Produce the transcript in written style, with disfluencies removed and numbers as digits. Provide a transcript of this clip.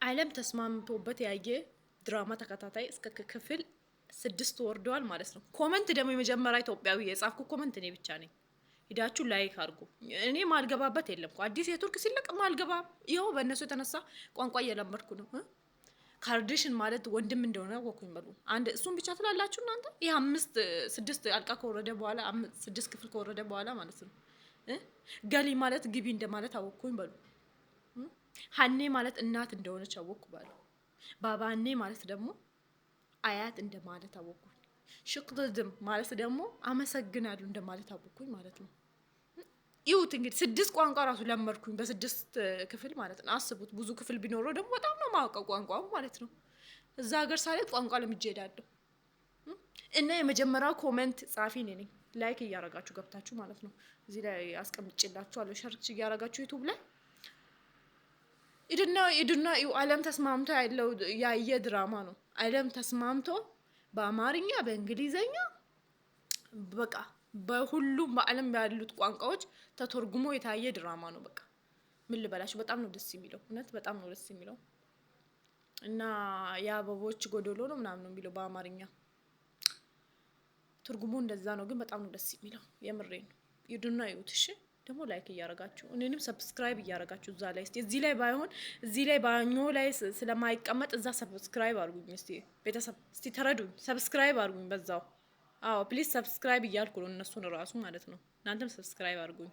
ዓለም ተስማምቶበት ያየ ድራማ ተከታታይ እስከ ክፍል 6 ወርደዋል ማለት ነው። ኮመንት ደግሞ የመጀመሪያ ኢትዮጵያዊ የጻፍኩ ኮመንት እኔ ብቻ ነኝ። ሂዳችሁ ላይክ አድርጉ። እኔ ማልገባበት የለም እኮ አዲስ የቱርክ ሲለቅ ማልገባ ይኸው በእነሱ የተነሳ ቋንቋ እየለመድኩ ነው። ካርዲሽን ማለት ወንድም እንደሆነ ወኩኝ በሉ። አንድ እሱን ብቻ ትላላችሁ እናንተ። ይሄ 5 6 አልቃ ከወረደ በኋላ 6 ክፍል ከወረደ በኋላ ማለት ነው። ገሊ ማለት ግቢ እንደማለት አወኩኝ በሉ። ሀኔ ማለት እናት እንደሆነች አወኩ በሉ። ባባኔ ማለት ደግሞ አያት እንደማለት አወኩኝ። ሽቅድድም ማለት ደግሞ አመሰግናለሁ እንደማለት አወኩኝ ማለት ነው። ይሁት እንግዲህ 6 ቋንቋ ራሱ ለመድኩኝ በ6 ክፍል ማለት ነው። አስቡት ብዙ ክፍል ቢኖረው ደግሞ በጣም ነው ማውቀው ቋንቋው ማለት ነው። እዛ ሀገር ሳልሄድ ቋንቋ ለምጄ እሄዳለሁ። እና የመጀመሪያው ኮሜንት ጻፊ ነኝ። ላይክ እያረጋችሁ ገብታችሁ ማለት ነው። እዚህ ላይ አስቀምጬላችኋለሁ ሸርች እያረጋችሁ ዩቲዩብ ላይ ይድና ዓለም ተስማምቶ ያለው ያየ ድራማ ነው። ዓለም ተስማምቶ በአማርኛ በእንግሊዘኛ በቃ በሁሉም በዓለም ያሉት ቋንቋዎች ተተርጉሞ የታየ ድራማ ነው። በቃ ምን ልበላችሁ በጣም ነው ደስ የሚለው። እውነት በጣም ነው ደስ የሚለው። እና የአበቦች ጎዶሎ ነው ምናምን ነው የሚለው በአማርኛ ትርጉሙ እንደዛ ነው። ግን በጣም ነው ደስ የሚለው። የምሬን ነው። ይዱና ይዩት እሺ። ደግሞ ላይክ እያረጋችሁ እኔንም ሰብስክራይብ እያረጋችሁ እዛ ላይ እስቲ እዚህ ላይ ባይሆን እዚህ ላይ ባኞ ላይ ስለማይቀመጥ እዛ ሰብስክራይብ አድርጉኝ እስቲ ቤተሰብ እስቲ ተረዱኝ። ሰብስክራይብ አድርጉኝ በዛው። አዎ ፕሊዝ ሰብስክራይብ እያልኩ ነው እነሱን ራሱ ማለት ነው። እናንተም ሰብስክራይብ አድርጉኝ።